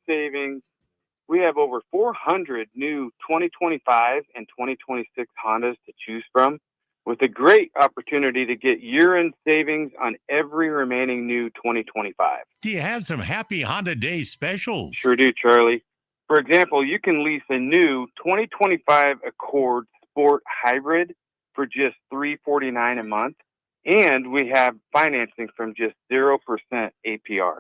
savings. We have over 400 new 2025 and 2026 Hondas to choose from, with a great opportunity to get year-end savings on every remaining new 2025. Do you have some happy Honda Day specials? Sure do, Charlie. For example, you can lease a new 2025 Accord Sport Hybrid for just $349 a month, and we have financing from just 0% APR.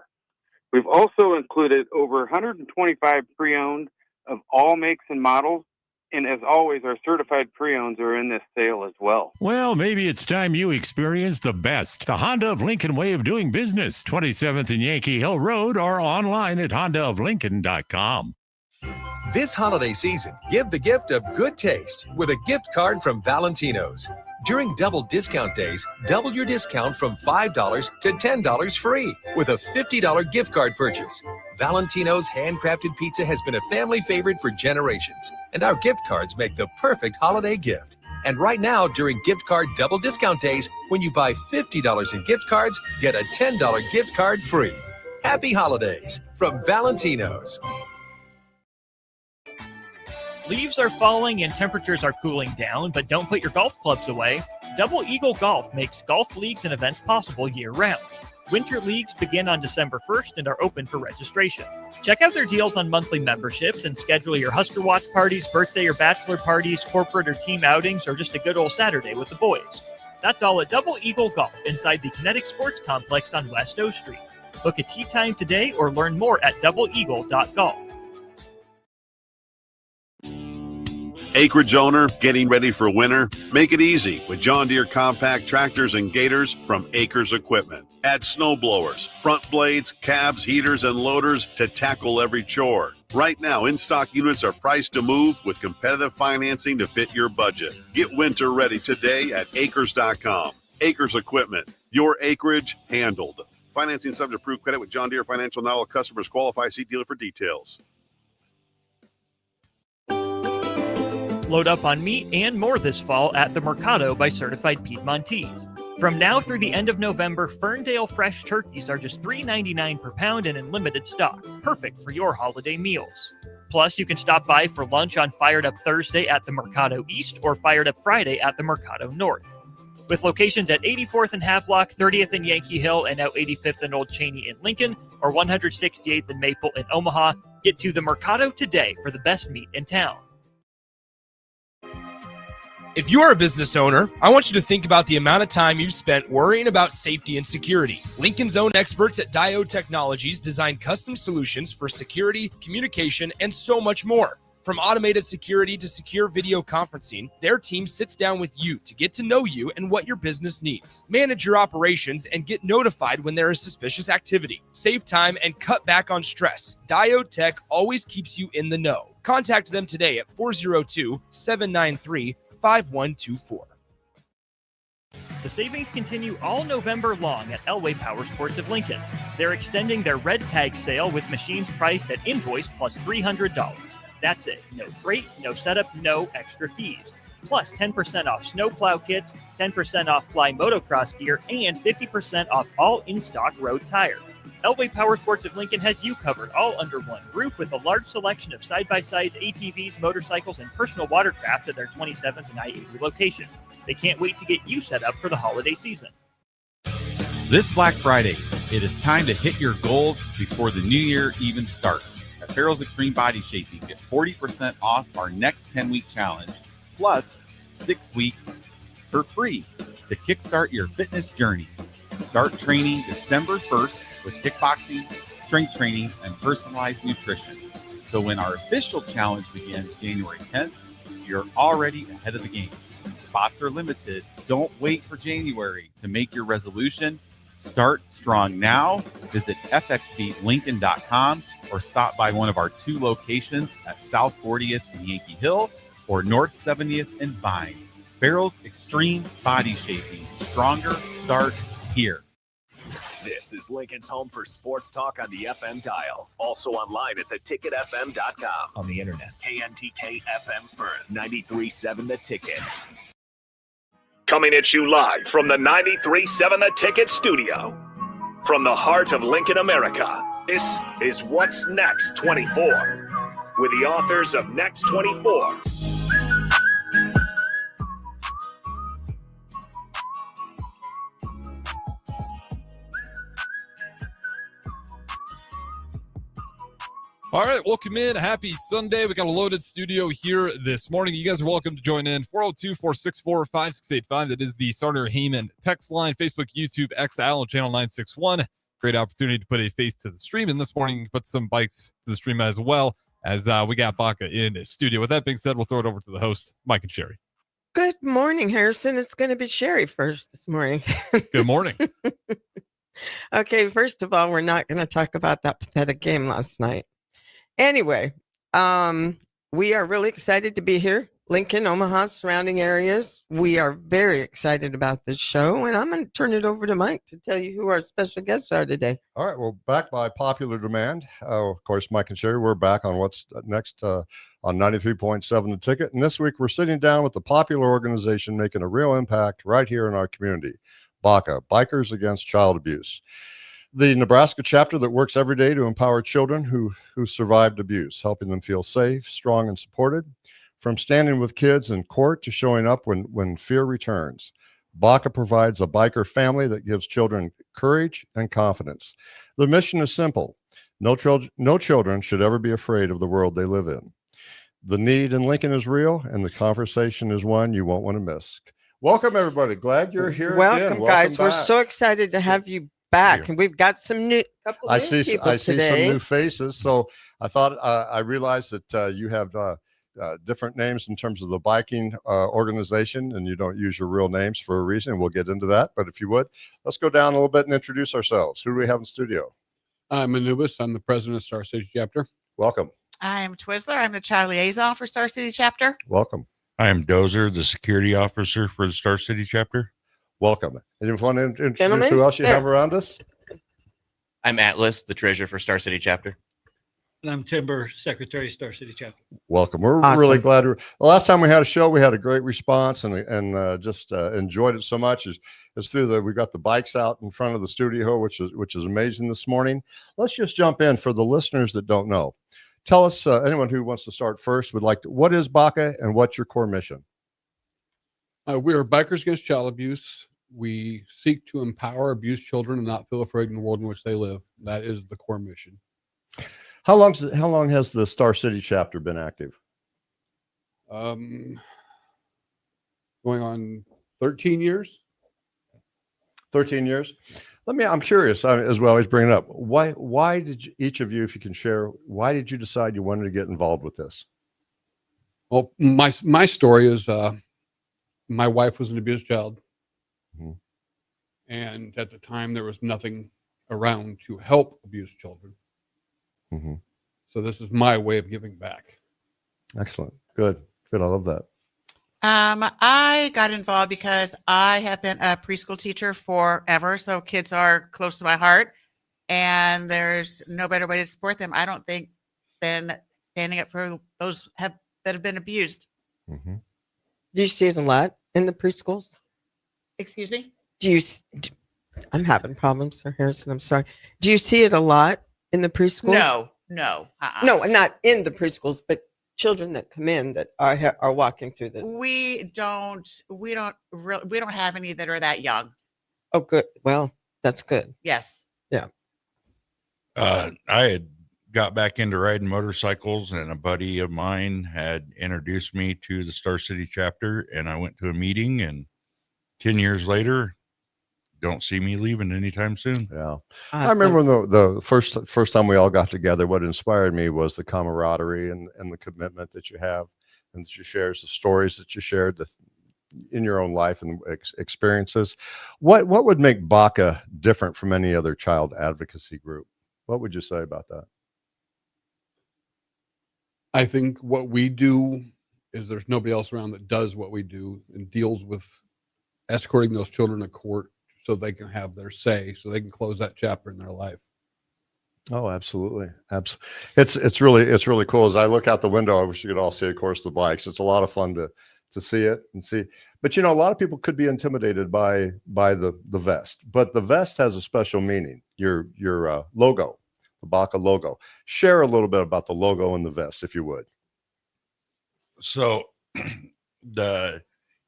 We've also included over 125 pre-owned of all makes and models, and as always, our certified pre-owns are in this sale as well. Well, maybe it's time you experience the best. The Honda of Lincoln way of doing business, 27th and Yankee Hill Road, or online at hondaoflincoln.com. This holiday season, give the gift of good taste with a gift card from Valentino's. During double discount days, double your discount from $5 to $10 free with a $50 gift card purchase. Valentino's handcrafted pizza has been a family favorite for generations, and our gift cards make the perfect holiday gift. And right now, during gift card double discount days, when you buy $50 in gift cards, get a $10 gift card free. Happy holidays from Valentino's. Leaves are falling and temperatures are cooling down, but don't put your golf clubs away. Double Eagle Golf makes golf leagues and events possible year-round. Winter leagues begin on December 1st and are open for registration. Check out their deals on monthly memberships and schedule your Husker Watch parties, birthday or bachelor parties, corporate or team outings, or just a good old Saturday with the boys. That's all at Double Eagle Golf inside the Kinetic Sports Complex on West O Street. Book a tee time today or learn more at doubleeagle.golf. Acreage owner getting ready for winter? Make it easy with John Deere compact tractors and gators from Acres Equipment. Add snow blowers, front blades, cabs, heaters, and loaders to tackle every chore. Right now, in-stock units are priced to move with competitive financing to fit your budget. Get winter ready today at acres.com. Acres Equipment, your acreage handled. Financing subject to approved credit with John Deere Financial. Not all customers qualify. See dealer for details. Load up on meat and more this fall at the Mercado by Certified Piedmontese. From now through the end of November, Ferndale fresh turkeys are just $3.99 per pound and in limited stock, perfect for your holiday meals. Plus, you can stop by for lunch on Fired Up Thursday at the Mercado East or Fired Up Friday at the Mercado North. With locations at 84th and Havelock, 30th and Yankee Hill, and now 85th and Old Cheney in Lincoln, or 168th and Maple in Omaha, get to the Mercado today for the best meat in town. If you are a business owner, I want you to think about the amount of time you've spent worrying about safety and security. Lincoln's own experts at Diode Technologies design custom solutions for security, communication, and so much more. From automated security to secure video conferencing, their team sits down with you to get to know you and what your business needs. Manage your operations and get notified when there is suspicious activity. Save time and cut back on stress. Diode Tech always keeps you in the know. Contact them today at 402-793-5124. The savings continue all November long at Elway Power Sports of Lincoln. They're extending their red tag sale with machines priced at invoice plus $300. That's it. No freight, no setup, no extra fees. Plus 10% off snowplow kits, 10% off fly motocross gear, and 50% off all in-stock road tires. Elway Power Sports of Lincoln has you covered all under one roof with a large selection of side-by-sides, ATVs, motorcycles, and personal watercraft at their 27th and I-80 location. They can't wait to get you set up for the holiday season. This Black Friday, it is time to hit your goals before the new year even starts. At Farrell's Extreme Body Shaping, get 40% off our next 10-week challenge, plus 6 weeks for free to kickstart your fitness journey. Start training December 1st with kickboxing, strength training, and personalized nutrition. So when our official challenge begins January 10th, you're already ahead of the game. Spots are limited. Don't wait for January to make your resolution. Start strong now. Visit fxblincoln.com or stop by one of our 2 locations at South 40th and Yankee Hill or North 70th and Vine. Farrell's Extreme Body Shaping. Stronger starts here. This is Lincoln's home for sports talk on the FM dial. Also online at theticketfm.com. On the internet. KNTK FM Firth, 93.7 The Ticket. Coming at you live from the 93.7 The Ticket studio. From the heart of Lincoln, America, This is What's Next 24 with the authors of Next 24. All right, welcome in. Happy Sunday. We got a loaded studio here this morning. You guys are welcome to join in. 402-464-5685. That is the Sarner Heyman text line. Facebook, YouTube, XL, channel 961. Great opportunity to put a face to the stream. And this morning, put some bikes to the stream as well, as we got BACA in the studio. With that being said, we'll throw it over to the host, Mike and Sherry. Good morning, Harrison. It's going to be Sherry first this morning. Good morning. Okay, first of all, we're not going to talk about that pathetic game last night. Anyway, we are really excited to be here. Lincoln, Omaha, surrounding areas. We are very excited about this show, and I'm going to turn it over to Mike to tell you who our special guests are today. All right, well, back by popular demand. Of course, Mike and Sherry, we're back on What's Next on 93.7 The Ticket. And this week, we're sitting down with the popular organization making a real impact right here in our community, BACA, Bikers Against Child Abuse. The Nebraska chapter that works every day to empower children who survived abuse, helping them feel safe, strong, and supported. From standing with kids in court to showing up when fear returns, BACA provides a biker family that gives children courage and confidence. The mission is simple. No children should ever be afraid of the world they live in. The need in Lincoln is real, and the conversation is one you won't want to miss. Welcome, everybody. Glad you're here. Welcome guys. We're so excited to have you back, and we've got some new people today. I see some new faces. So I thought I realized that you have different names in terms of the biking organization, and you don't use your real names for a reason. We'll get into that. But if you would, let's go down a little bit and introduce ourselves. Who do we have in studio? I'm Anubis. I'm the president of Star City Chapter. Welcome. I'm Twizzler. I'm the child liaison for Star City Chapter. Welcome. I am Dozer, the security officer for the Star City Chapter. Welcome. And if you want to introduce who else you have around us? I'm Atlas, the treasurer for Star City Chapter. And I'm Timber, secretary, Star City Chapter. Welcome. We're really glad. The last time we had a show, we had a great response and just enjoyed it so much. It's through we got the bikes out in front of the studio, which is amazing this morning. Let's just jump in for the listeners that don't know. Tell us, anyone who wants to start first would like to, what is BACA and what's your core mission? We are Bikers Against Child Abuse. We seek to empower abused children and not feel afraid in the world in which they live. That is the core mission. How long has the Star City chapter been active? Going on 13 years. 13 years. I'm curious, as we always bring it up. Why did each of you, if you can share, why did you decide you wanted to get involved with this? Well, my story is my wife was an abused child. Mm-hmm. And at the time, there was nothing around to help abused children. Mm-hmm. So this is my way of giving back. Excellent. Good. I love that. I got involved because I have been a preschool teacher forever. So kids are close to my heart, and there's no better way to support them, I don't think, than standing up for those that have been abused. Mm-hmm. Do you see it a lot in the preschools? Excuse me? I'm having problems, Sir Harrison. I'm sorry. Do you see it a lot in the preschools? No. No, not in the preschools, but children that come in that are walking through this. We don't have any that are that young. Oh, good. Well, that's good. Yes. Yeah. I had got back into riding motorcycles, and a buddy of mine had introduced me to the Star City chapter, and I went to a meeting, and 10 years later, don't see me leaving anytime soon. Yeah. Awesome. I remember when the first time we all got together, what inspired me was the camaraderie and the commitment that you have, and that you share, the stories that you shared in your own life and experiences. What would make BACA different from any other child advocacy group? What would you say about that? I think what we do is there's nobody else around that does what we do and deals with escorting those children to court so they can have their say, so they can close that chapter in their life. Oh, absolutely. It's really cool. As I look out the window, I wish you could all see, of course, the bikes. It's a lot of fun to see it and see. But a lot of people could be intimidated by the vest. But the vest has a special meaning. Your logo, the BACA logo. Share a little bit about the logo and the vest, if you would. So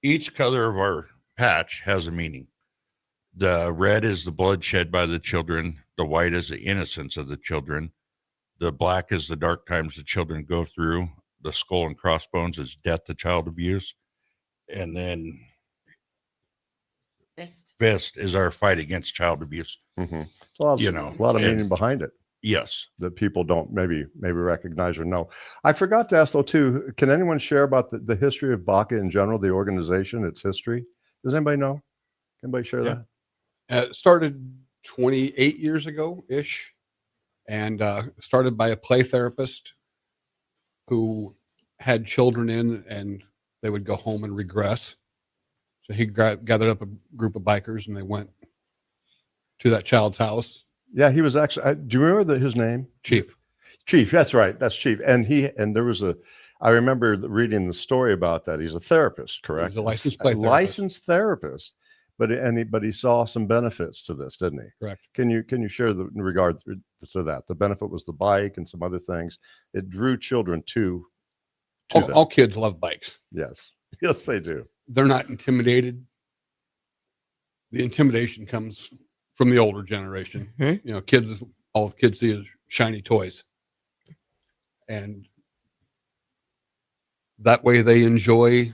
each color of our patch has a meaning. The red is the blood shed by the children. The white is the innocence of the children. The black is the dark times the children go through. The skull and crossbones is death to child abuse. And then fist is our fight against child abuse. Mm-hmm. So a lot of meaning behind it. Yes. That people don't maybe recognize or know. I forgot to ask though too, can anyone share about the history of BACA in general, the organization, its history? Does anybody know? Anybody share that? It started 28 years ago ish, and started by a play therapist who had children in, and they would go home and regress. So he gathered up a group of bikers, and they went to that child's house. Yeah, he was actually. Do you remember his name? Chief. Chief. That's right. That's Chief. And there was I remember reading the story about that. He's a therapist, correct? He's a licensed play therapist. Licensed therapist. But he saw some benefits to this, didn't he? Correct. Can you share in regard to that? The benefit was the bike and some other things. It drew children to them. All kids love bikes. Yes. Yes, they do. They're not intimidated. The intimidation comes from the older generation. Mm-hmm. All kids see is shiny toys. And that way they enjoy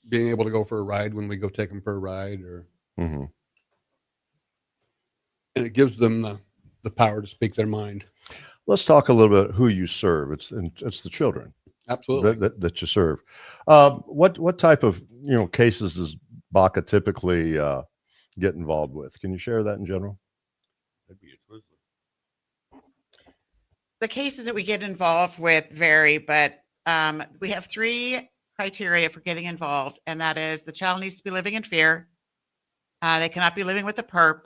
being able to go for a ride when we go take them for a ride, mm-hmm. And it gives them the power to speak their mind. Let's talk a little bit who you serve. It's the children. Absolutely. That you serve. What type of cases does BACA typically get involved with? Can you share that in general? The cases that we get involved with vary, but we have 3 criteria for getting involved, and that is the child needs to be living in fear. They cannot be living with a perp,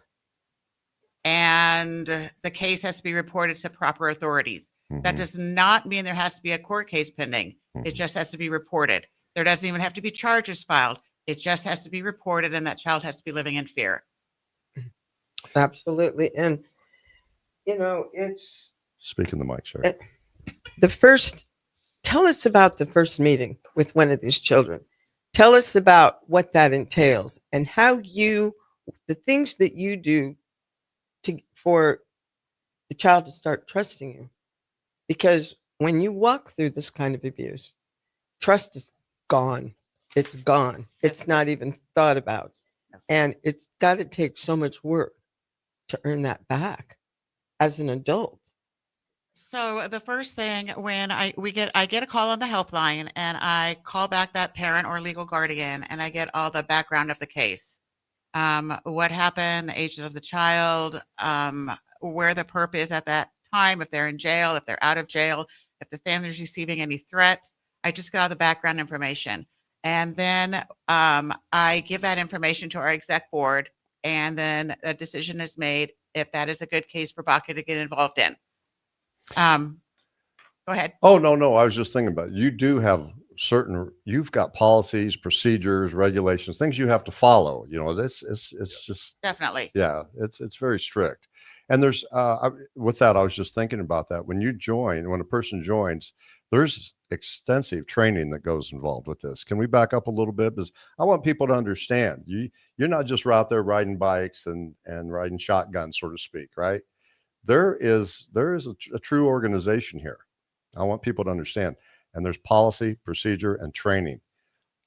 and the case has to be reported to proper authorities. Mm-hmm. That does not mean there has to be a court case pending. Mm-hmm. It just has to be reported. There doesn't even have to be charges filed. It just has to be reported, and that child has to be living in fear. Absolutely. And, it's... Speaking the mic, sorry. Tell us about the first meeting with one of these children. Tell us about what that entails and how the things that you do for the child to start trusting you. Because when you walk through this kind of abuse, trust is gone. It's gone. It's not even thought about. And it's got to take so much work to earn that back as an adult. So the first thing when I get a call on the helpline, and I call back that parent or legal guardian, and I get all the background of the case. What happened, the age of the child, where the perp is at that time, if they're in jail, if they're out of jail, if the family is receiving any threats. I just got all the background information. And then I give that information to our exec board, and then a decision is made if that is a good case for BACA to get involved in. Go ahead. Oh, no. I was just thinking about it. You do have you've got policies, procedures, regulations, things you have to follow. It's just definitely. Yeah, it's very strict. And there's with that, I was just thinking about that. When a person joins, there's extensive training that goes involved with this. Can we back up a little bit? Because I want people to understand you're not just out there riding bikes and riding shotguns, so to speak, right? There is a true organization here. I want people to understand. And there's policy, procedure, and training.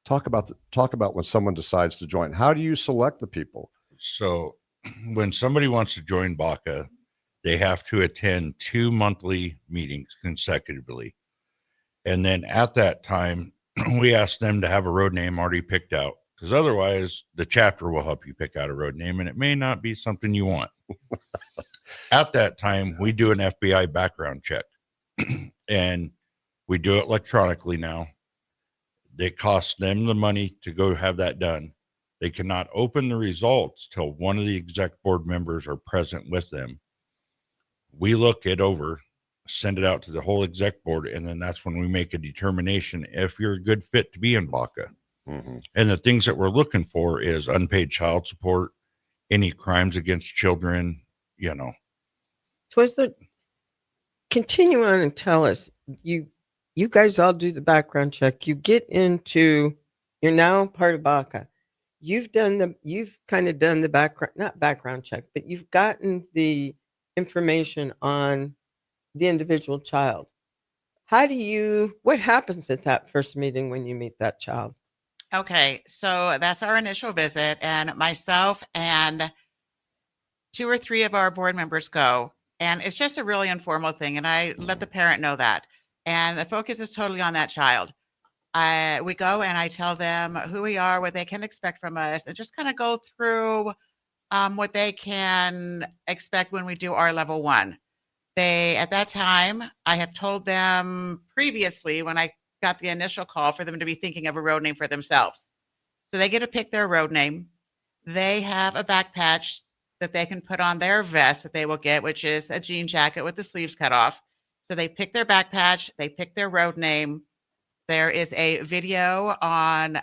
Talk about when someone decides to join. How do you select the people? So when somebody wants to join BACA, they have to attend 2 monthly meetings consecutively. And then at that time, we ask them to have a road name already picked out, because otherwise the chapter will help you pick out a road name, and it may not be something you want. At that time, we do an FBI background check, and we do it electronically now. It costs them the money to go have that done. They cannot open the results till one of the exec board members are present with them. We look it over, send it out to the whole exec board, and then that's when we make a determination if you're a good fit to be in BACA. Mm-hmm. And the things that we're looking for is unpaid child support, any crimes against children, Was there continue on and tell us, you guys all do the background check. You get into, you're now part of BACA. You've kind of done the background, not background check, but you've gotten the information on the individual child. What happens at that first meeting when you meet that child? Okay, so that's our initial visit, and myself and 2 or 3 of our board members go, and it's just a really informal thing, and I let the parent know that, and the focus is totally on that child. We go and I tell them who we are, what they can expect from us, and just kind of go through what they can expect when we do our level 1. At that time, I have told them previously when I got the initial call for them to be thinking of a road name for themselves. So they get to pick their road name. They have a back patch that they can put on their vest that they will get, which is a jean jacket with the sleeves cut off. So they pick their back patch, they pick their road name. There is a video on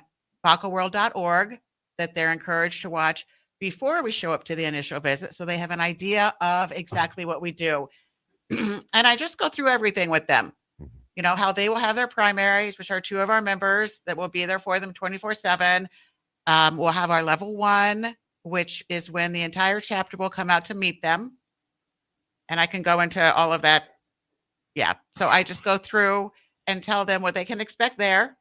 bacaworld.org that they're encouraged to watch before we show up to the initial visit, so they have an idea of exactly what we do. And I just go through everything with them. You know, how they will have their primaries, which are 2 of our members that will be there for them 24/7. We'll have our level 1, which is when the entire chapter will come out to meet them. And I can go into all of that. Yeah. So I just go through and tell them what they can expect there.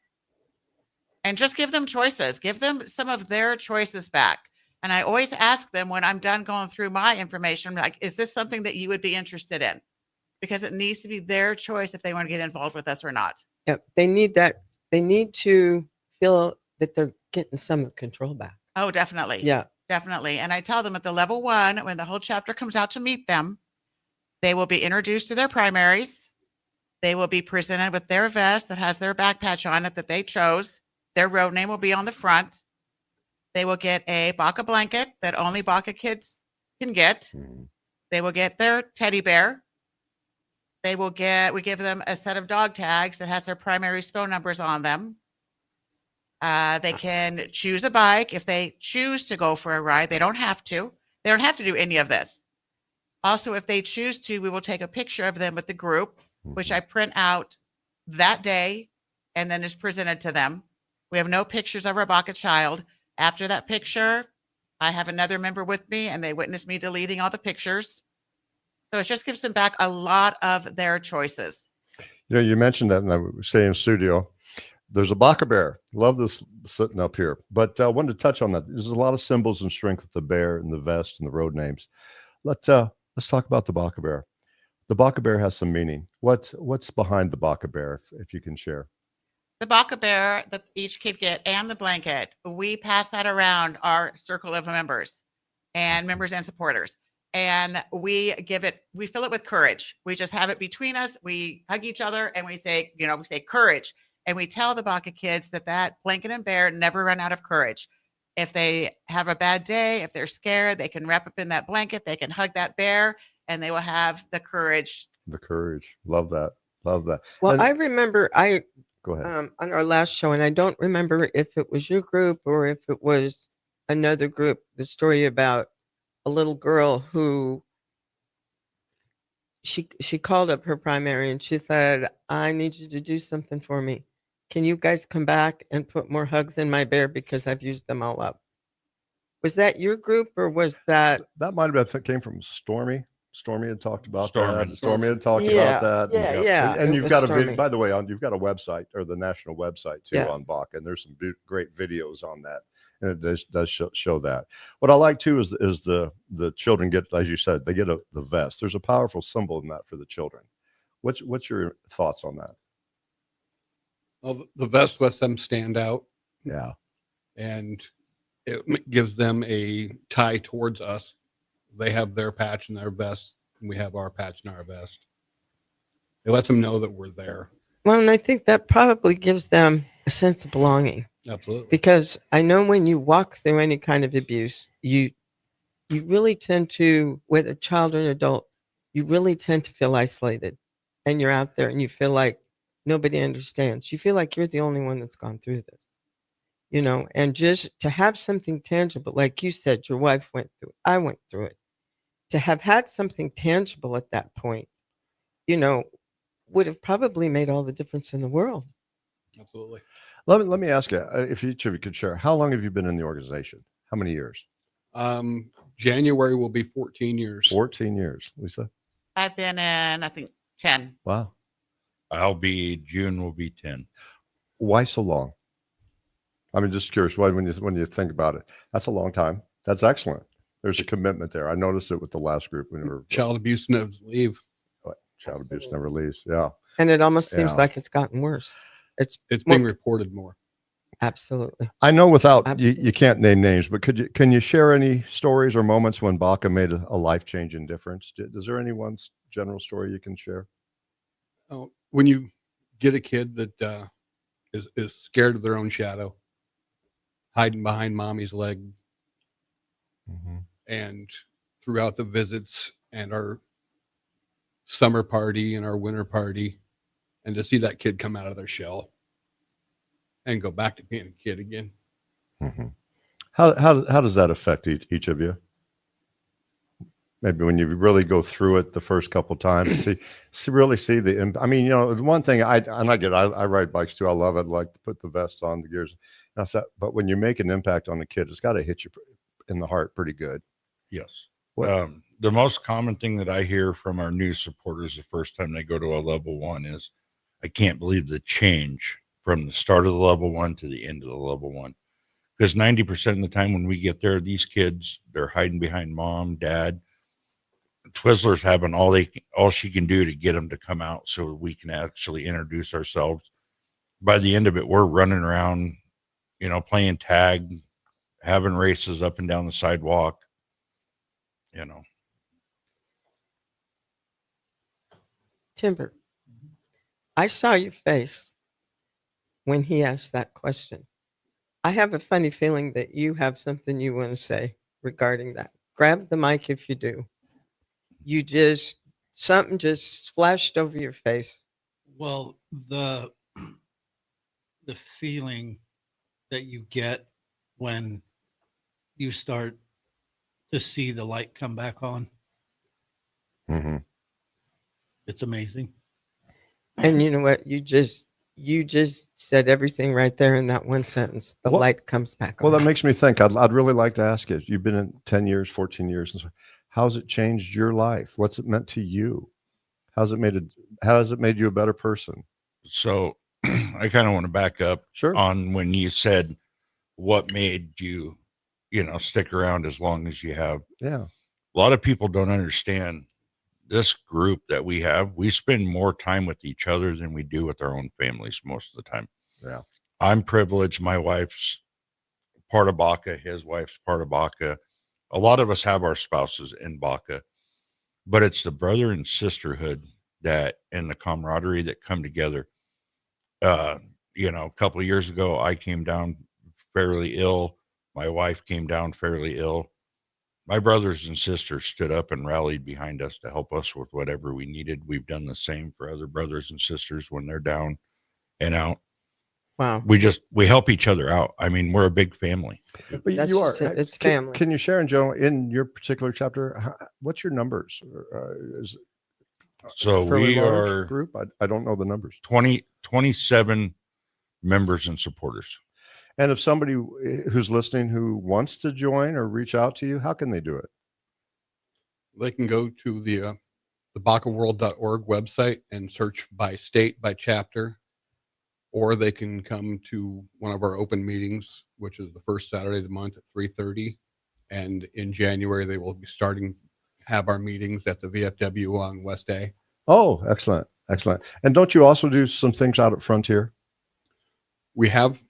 And just give them choices. Give them some of their choices back. And I always ask them when I'm done going through my information, like, is this something that you would be interested in? Because it needs to be their choice if they want to get involved with us or not. Yep, they need that. They need to feel that they're getting some of the control back. Oh, definitely. Yeah. Definitely. And I tell them at the level 1, when the whole chapter comes out to meet them, they will be introduced to their primaries. They will be presented with their vest that has their back patch on it that they chose. Their road name will be on the front. They will get a BACA blanket that only BACA kids can get. They will get their teddy bear. We give them a set of dog tags that has their primary's phone numbers on them. They can choose a bike if they choose to go for a ride. They don't have to. They don't have to do any of this. Also, if they choose to, we will take a picture of them with the group, which I print out that day and then is presented to them. We have no pictures of our BACA child. After that picture, I have another member with me and they witness me deleting all the pictures. So it just gives them back a lot of their choices. You know, you mentioned that, and I was saying in studio, there's a BACA bear. Love this sitting up here. But I wanted to touch on that. There's a lot of symbols and strength with the bear and the vest and the road names. Let's talk about the BACA bear. The BACA bear has some meaning. What's behind the BACA bear, if you can share? The BACA bear that each kid get and the blanket, we pass that around our circle of members and supporters. And we fill it with courage. We just have it between us. We hug each other and we say courage. And we tell the BACA kids that blanket and bear never run out of courage. If they have a bad day, if they're scared, they can wrap up in that blanket, they can hug that bear, and they will have the courage. The courage. Love that. Love that. Well, I remember go ahead. On our last show, and I don't remember if it was your group or if it was another group, the story about a little girl who she called up her primary and she said, I need you to do something for me. Can you guys come back and put more hugs in my bear because I've used them all up? Was that your group or was that? That might have been, came from Stormy. Stormy had talked about Stormy. that. Stormy had talked about that. Yeah. And you've got a video, by the way, you've got a website, or the national website too, on BACA, and there's some great videos on that. And it does show that. What I like too is the children get, as you said, they get the vest. There's a powerful symbol in that for the children. What's your thoughts on that? Well, the vest lets them stand out. Yeah. And it gives them a tie towards us. They have their patch and their vest, and we have our patch and our vest. It lets them know that we're there. Well, and I think that probably gives them a sense of belonging. Absolutely. Because I know when you walk through any kind of abuse, you really tend to, whether child or an adult, you really tend to feel isolated. And you're out there and you feel like nobody understands. You feel like you're the only one that's gone through this. You know, and just to have something tangible, like you said, your wife went through it, I went through it. To have had something tangible at that point you know, would have probably made all the difference in the world. Absolutely. Let me ask you, if each of you could share, how long have you been in the organization? How many years? January will be 14 years. 14 years. Lisa? I've been in, I think, 10. Wow. June will be 10. Why so long? I mean, just curious. Why, when you think about it, that's a long time. That's excellent. There's a commitment there. I noticed it with the last group when we were Child abuse never leaves. Child abuse never leaves. Yeah. And it almost seems Yeah. like it's gotten worse. It's being reported more. Absolutely. I know without you can't name names, but can you share any stories or moments when BACA made a life-changing difference? Is there anyone's general story you can share? Oh, when you get a kid that is scared of their own shadow, hiding behind mommy's leg, and throughout the visits and our summer party and our winter party, and to see that kid come out of their shell and go back to being a kid again. How does that affect each of you? Maybe when you really go through it the first couple times, really see the impact. I mean, the one thing I ride bikes too. I love it. Like to put the vests on, the gears. But when you make an impact on a kid, it's got to hit you in the heart pretty good. Yes. The most common thing that I hear from our new supporters the first time they go to a level 1 is, I can't believe the change from the start of the level 1 to the end of the level 1. Because 90% of the time when we get there, these kids, they're hiding behind mom, dad. Twizzler's having all she can do to get them to come out so we can actually introduce ourselves. By the end of it, we're running around, playing tag, having races up and down the sidewalk, Timber, I saw your face when he asked that question. I have a funny feeling that you have something you want to say regarding that. Grab the mic if you do. Something just flashed over your face. Well, the feeling that you get when you start to see the light come back on. It's amazing. And you know what? You just said everything right there in that one sentence. The light comes back on. Well, that makes me think. I'd really like to ask you. You've been in 10 years, 14 years, and so how's it changed your life? What's it meant to you? How has it made you a better person? So I kind of want to back up on when you said what made you, stick around as long as you have. Yeah. A lot of people don't understand this group that we have. We spend more time with each other than we do with our own families most of the time. Yeah. I'm privileged. My wife's part of BACA. His wife's part of BACA. A lot of us have our spouses in BACA, but it's the brother and sisterhood and the camaraderie that come together. A couple of years ago, I came down fairly ill. My wife came down fairly ill. My brothers and sisters stood up and rallied behind us to help us with whatever we needed. We've done the same for other brothers and sisters when they're down and out. Wow. We help each other out. I mean, we're a big family. But That's you are. just it. It's family. Can you share, and Joe, in your particular chapter, what's your numbers? Is So fairly we large are group. I don't know the numbers. 27 members and supporters. And if somebody who's listening who wants to join or reach out to you, how can they do it? They can go to the BACAworld.org website and search by state, by chapter, or they can come to one of our open meetings, which is the first Saturday of the month at 3:30. And in January, they will be have our meetings at the VFW on West A. Oh, excellent. Excellent. And don't you also do some things out at Frontier? We have,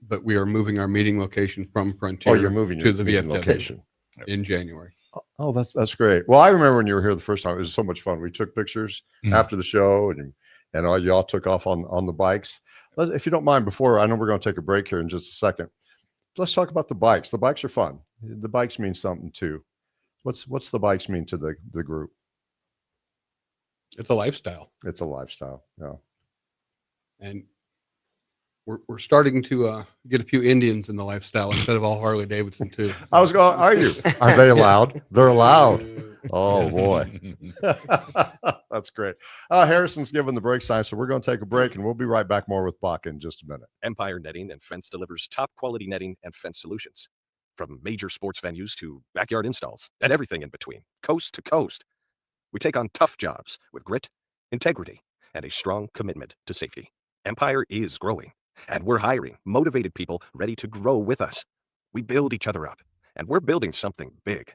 but we are moving our meeting location from Frontier you're moving to your the meeting VFW location in January. Oh, that's great. Well, I remember when you were here the first time. It was so much fun. We took pictures after the show, and all y'all took off on the bikes. If you don't mind, before I know we're going to take a break here in just a second, let's talk about the bikes. The bikes are fun. The bikes mean something too. What's the bikes mean to the group? It's a lifestyle. It's a lifestyle. Yeah. And we're starting to get a few Indians in the lifestyle instead of all Harley Davidson too. Are you? Are they allowed? They're allowed. Oh, boy. That's great. Harrison's given the break sign, so we're going to take a break, and we'll be right back more with BACA in just a minute. Empire Netting and Fence delivers top-quality netting and fence solutions. From major sports venues to backyard installs and everything in between, coast to coast. We take on tough jobs with grit, integrity, and a strong commitment to safety. Empire is growing, and we're hiring motivated people ready to grow with us. We build each other up, and we're building something big.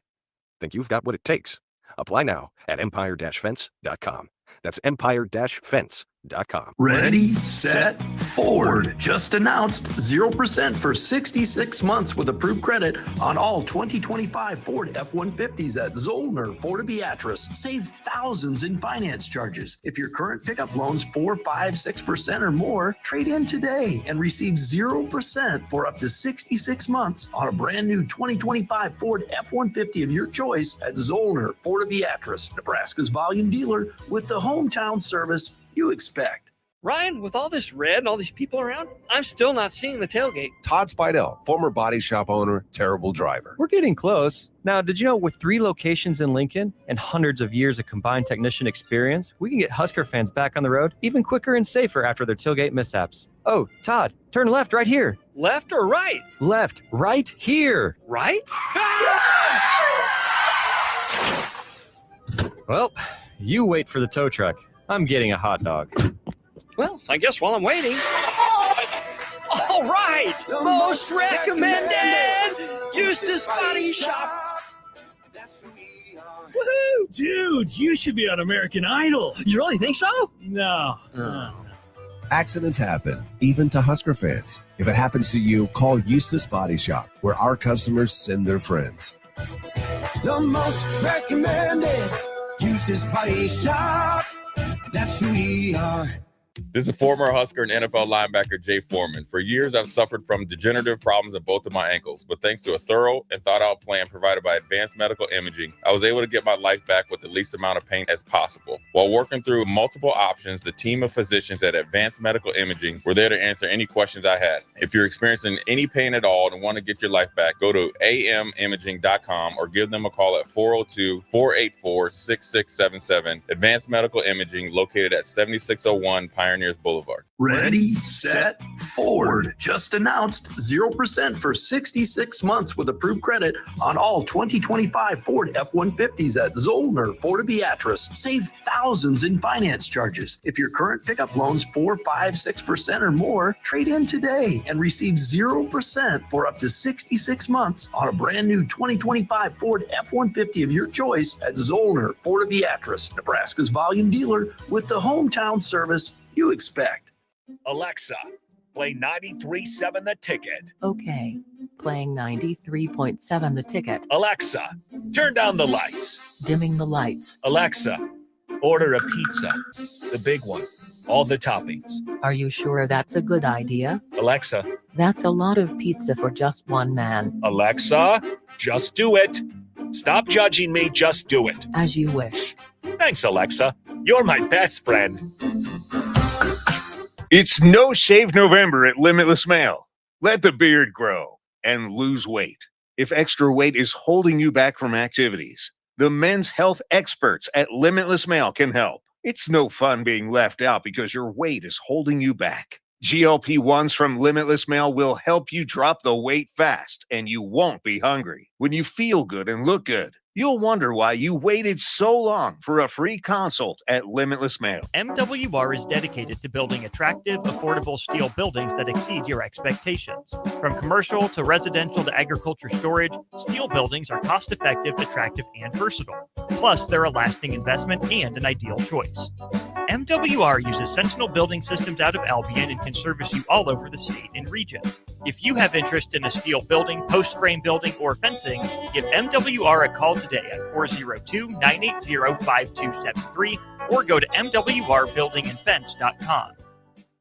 Think you've got what it takes? Apply now at empire-fence.com. That's empire-fence.com. Ready, set, forward. Just announced 0% for 66 months with approved credit on all 2025 Ford F-150s at Zollner, Ford of Beatrice. Save thousands in finance charges. If your current pickup loan's 4, 5, 6% or more, trade in today and receive 0% for up to 66 months on a brand new 2025 Ford F-150 of your choice at Zollner, Ford of Beatrice, Nebraska's volume dealer with the hometown service you expect. Ryan, with all this red and all these people around, I'm still not seeing the tailgate. Todd Spidell, former body shop owner, terrible driver. We're getting close. Now, did you know with 3 locations in Lincoln and hundreds of years of combined technician experience, we can get Husker fans back on the road even quicker and safer after their tailgate mishaps? Oh, Todd, turn left right here. Left or right? Left, right here. Right? Well, you wait for the tow truck. I'm getting a hot dog. Well, I guess while I'm waiting. All right! Most recommended! Eustace Body Shop! Woohoo! Dude, you should be on American Idol. You really think so? No. Accidents happen, even to Husker fans. If it happens to you, call Eustace Body Shop, where our customers send their friends. The most recommended Eustace Body Shop. That's who we are. This is former Husker and NFL linebacker Jay Foreman. For years, I've suffered from degenerative problems in both of my ankles, but thanks to a thorough and thought-out plan provided by Advanced Medical Imaging, I was able to get my life back with the least amount of pain as possible. While working through multiple options, the team of physicians at Advanced Medical Imaging were there to answer any questions I had. If you're experiencing any pain at all and want to get your life back, go to amimaging.com or give them a call at 402-484-6677. Advanced Medical Imaging, located at 7601 Pioneers Boulevard. Ready, set, forward. Just announced 0% for 66 months with approved credit on all 2025 Ford F-150s at Zollner, Ford of Beatrice. Save thousands in finance charges. If your current pickup loan's 4, 5, 6% or more, trade in today and receive 0% for up to 66 months on a brand new 2025 Ford F-150 of your choice at Zollner, Ford of Beatrice, Nebraska's volume dealer with the hometown service you expect. Alexa, play 93.7 The Ticket. Okay, playing 93.7 The Ticket. Alexa, turn down the lights. Dimming the lights. Alexa, order a pizza. The big one. All the toppings. Are you sure that's a good idea? Alexa. That's a lot of pizza for just one man. Alexa, just do it. Stop judging me, just do it. As you wish. Thanks, Alexa. You're my best friend. It's No Shave November at Limitless Male. Let the beard grow and lose weight. If extra weight is holding you back from activities, the men's health experts at Limitless Male can help. It's no fun being left out because your weight is holding you back. GLP-1s from Limitless Male will help you drop the weight fast, and you won't be hungry. When you feel good and look good, you'll wonder why you waited so long for a free consult at Limitless Male. MWR is dedicated to building attractive, affordable steel buildings that exceed your expectations. From commercial to residential to agriculture storage, steel buildings are cost-effective, attractive, and versatile. Plus, they're a lasting investment and an ideal choice. MWR uses Sentinel Building Systems out of Albion and can service you all over the state and region. If you have interest in a steel building, post-frame building, or fencing, give MWR a call today at 402-980-5273 or go to mwrbuildingandfence.com.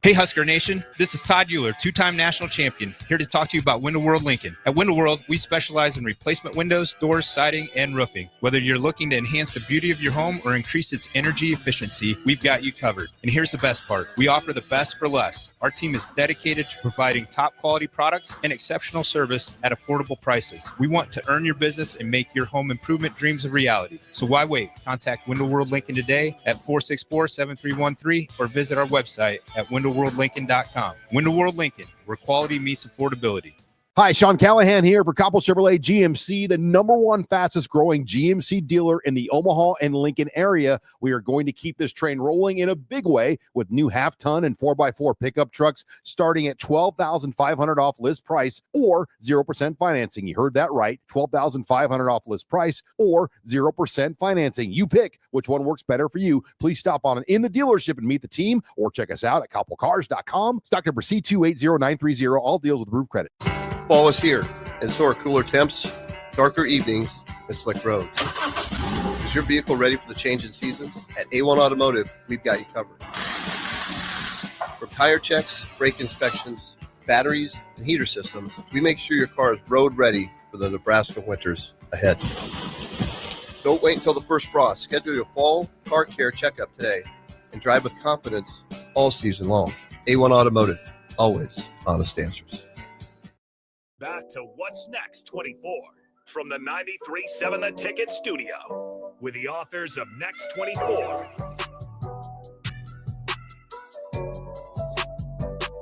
Hey Husker Nation, this is Todd Euler, two-time national champion, here to talk to you about Window World Lincoln. At Window World, we specialize in replacement windows, doors, siding, and roofing. Whether you're looking to enhance the beauty of your home or increase its energy efficiency, we've got you covered. And here's the best part. We offer the best for less. Our team is dedicated to providing top quality products and exceptional service at affordable prices. We want to earn your business and make your home improvement dreams a reality. So why wait? Contact Window World Lincoln today at 464-7313 or visit our website at windowworldlincoln.com. Window World Lincoln, where quality meets affordability. Hi, Sean Callahan here for Coppell Chevrolet GMC, the #1 fastest growing GMC dealer in the Omaha and Lincoln area. We are going to keep this train rolling in a big way with new half-ton and 4x4 pickup trucks starting at $12,500 off list price or 0% financing. You heard that right, $12,500 off list price or 0% financing. You pick which one works better for you. Please stop on in the dealership and meet the team or check us out at coppellcars.com. Stock number C280930. All deals with approved credit. Fall is here, and so are cooler temps, darker evenings, and slick roads. Is your vehicle ready for the change in seasons? At A1 Automotive, we've got you covered. From tire checks, brake inspections, batteries, and heater systems, we make sure your car is road ready for the Nebraska winters ahead. Don't wait until the first frost. Schedule your fall car care checkup today and drive with confidence all season long. A1 Automotive, always honest answers. Back to What's Next 24 from the 93.7 The Ticket studio with the authors of Next 24.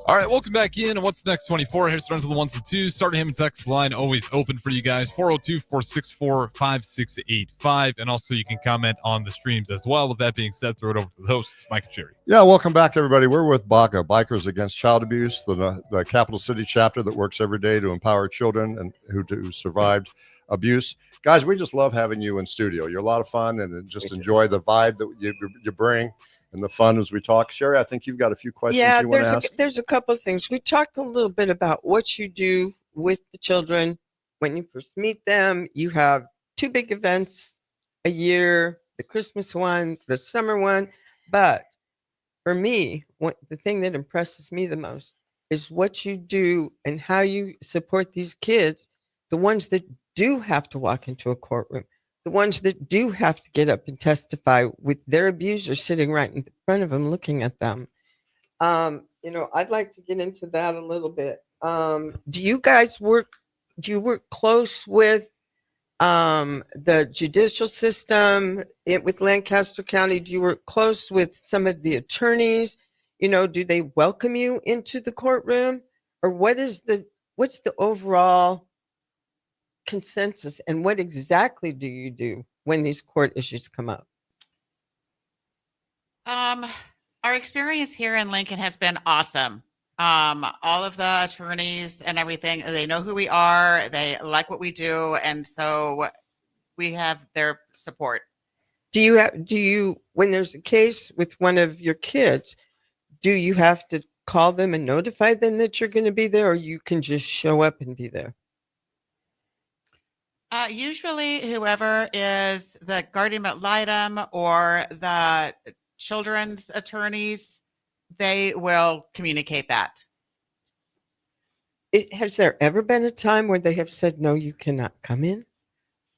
All right, welcome back in. What's Next 24? Here's runs of the ones and twos. Starting him and text line always open for you guys. 402-464-5685. And also you can comment on the streams as well. With that being said, throw it over to the host, Mike and Cherry. Yeah, welcome back, everybody. We're with BACA, Bikers Against Child Abuse, the Capital City chapter that works every day to empower children and who survived abuse. Guys, we just love having you in studio. You're a lot of fun, and just enjoy the vibe that you bring and the fun as we talk. Sherry, I think you've got a few questions you want to ask. There's a couple of things. We talked a little bit about what you do with the children when you first meet them. You have two big events a year, the Christmas one, the summer one. But for me, the thing that impresses me the most is what you do and how you support these kids, the ones that do have to walk into a courtroom, the ones that do have to get up and testify with their abuser sitting right in front of them looking at them. I'd like to get into that a little bit. Do you work close with the judicial system with Lancaster County? Do you work close with some of the attorneys? Do they welcome you into the courtroom? Or what's the overall consensus, and what exactly do you do when these court issues come up? Our experience here in Lincoln has been awesome. All of the attorneys and everything, they know who we are, they like what we do, and so we have their support. Do you when there's a case with one of your kids, do you have to call them and notify them that you're going to be there, or you can just show up and be there? Usually whoever is the guardian ad litem or the children's attorneys, they will communicate that. Has there ever been a time where they have said, no, you cannot come in?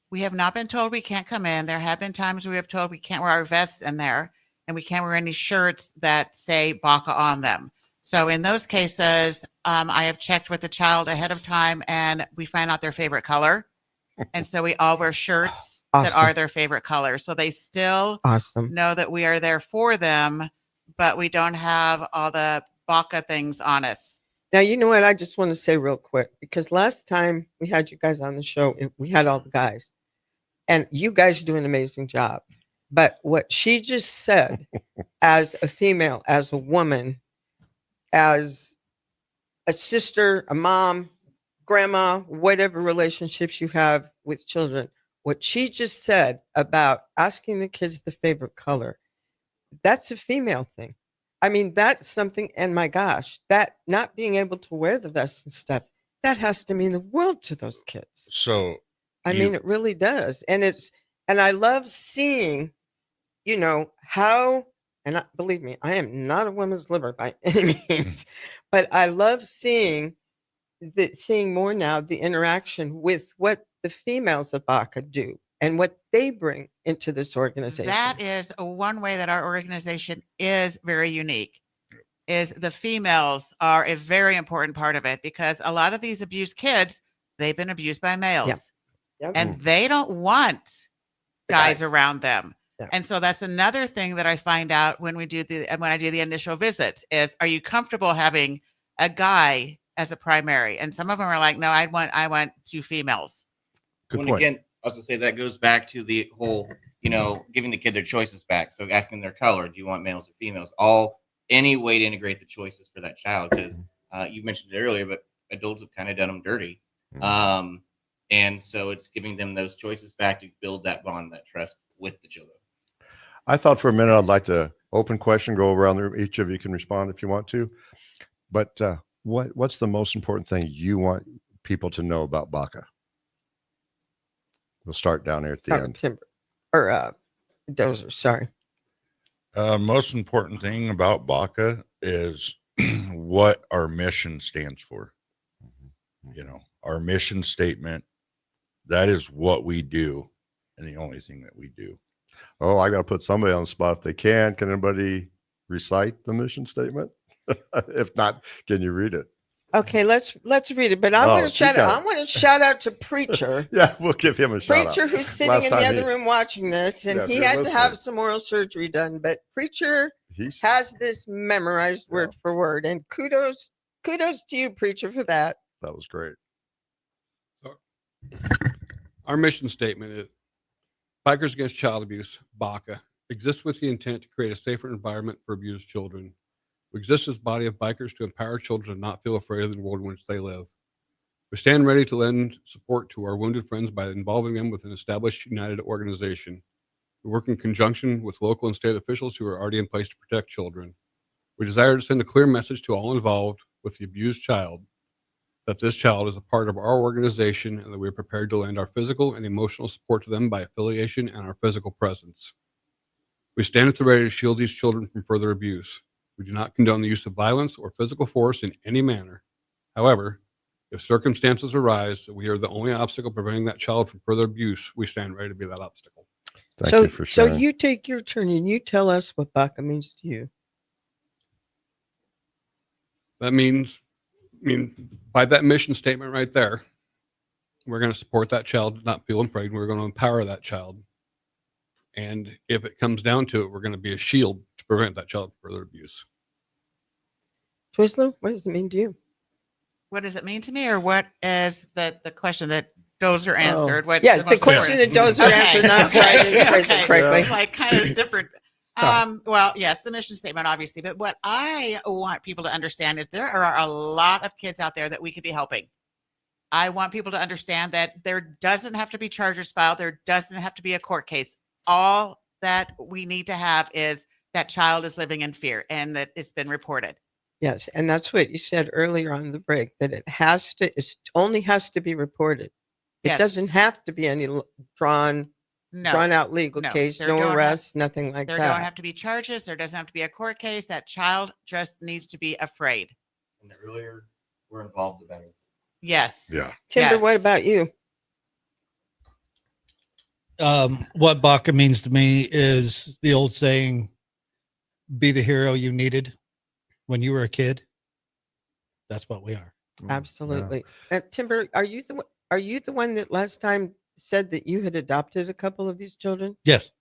We have not been told we can't come in. There have been times we have told we can't wear our vests in there, and we can't wear any shirts that say BACA on them. So in those cases, I have checked with the child ahead of time, and we find out their favorite color. And so we all wear shirts that are their favorite color. So they still know that we are there for them, but we don't have all the BACA things on us. Now, you know what? I just want to say real quick, because last time we had you guys on the show, we had all the guys. And you guys do an amazing job. But what she just said, as a female, as a woman, as a sister, a mom, grandma, whatever relationships you have with children, what she just said about asking the kids the favorite color, that's a female thing. I mean, that's something, and my gosh, that not being able to wear the vest and stuff, that has to mean the world to those kids. So, I mean, it really does. And I love seeing, how and believe me, I am not a women's liver by any means, but I love seeing more now the interaction with what the females of BACA do and what they bring into this organization. That is one way that our organization is very unique. Is the females are a very important part of it, because a lot of these abused kids, they've been abused by males, and they don't want guys around them. And so that's another thing that I find out when I do the initial visit is, are you comfortable having a guy as a primary? And some of them are like, no, I want two females. Good point. Again, I was gonna say that goes back to the whole, giving the kid their choices back. So asking their color, do you want males or females? Any way to integrate the choices for that child, because you mentioned it earlier, but adults have kind of done them dirty. And so it's giving them those choices back to build that bond, that trust with the children. I thought for a minute I'd like to open question, go around the room. Each of you can respond if you want to. But what's the most important thing you want people to know about BACA? We'll start down here at the end. Timber or Dozer, sorry. Most important thing about BACA is what our mission stands for. Our mission statement, that is what we do, and the only thing that we do. Oh, I got to put somebody on the spot if they can. Can anybody recite the mission statement? If not, can you read it? Okay, let's read it. But I want to shout out. I want to shout out to Preacher. Yeah, we'll give him a shout out. Preacher, who's sitting in the other room watching this, and he had to have some oral surgery done. But Preacher has this memorized word for word, and kudos to you, Preacher, for that. That was great. So, our mission statement is: Bikers Against Child Abuse, BACA, exists with the intent to create a safer environment for abused children. We exist as a body of bikers to empower children to not feel afraid of the world in which they live. We stand ready to lend support to our wounded friends by involving them with an established united organization. We work in conjunction with local and state officials who are already in place to protect children. We desire to send a clear message to all involved with the abused child that this child is a part of our organization and that we are prepared to lend our physical and emotional support to them by affiliation and our physical presence. We stand at the ready to shield these children from further abuse. We do not condone the use of violence or physical force in any manner. However, if circumstances arise that we are the only obstacle preventing that child from further abuse, we stand ready to be that obstacle. Thank you for sharing. So you take your turn and you tell us what BACA means to you. That means, by that mission statement right there, we're going to support that child not feeling afraid. We're going to empower that child. And if it comes down to it, we're going to be a shield to prevent that child from further abuse. Twizzler, what does it mean to you? What does it mean to me, or what is the question that Dozer answered? Yes, the question that Dozer answered. I'm sorry, I didn't phrase it correctly. Like kind of different. Well, yes, the mission statement, obviously. But what I want people to understand is there are a lot of kids out there that we could be helping. I want people to understand that there doesn't have to be charges filed. There doesn't have to be a court case. All that we need to have is that child is living in fear and that it's been reported. Yes, and that's what you said earlier on the break, that it only has to be reported. It doesn't have to be any drawn out legal case, no arrest, nothing like that. There don't have to be charges. There doesn't have to be a court case. That child just needs to be afraid. And the earlier we're involved, the better. Yes. Yeah. Timber, what about you? What BACA means to me is the old saying, be the hero you needed when you were a kid. That's what we are. Absolutely. Timber, are you the one that last time said that you had adopted a couple of these children? Yes.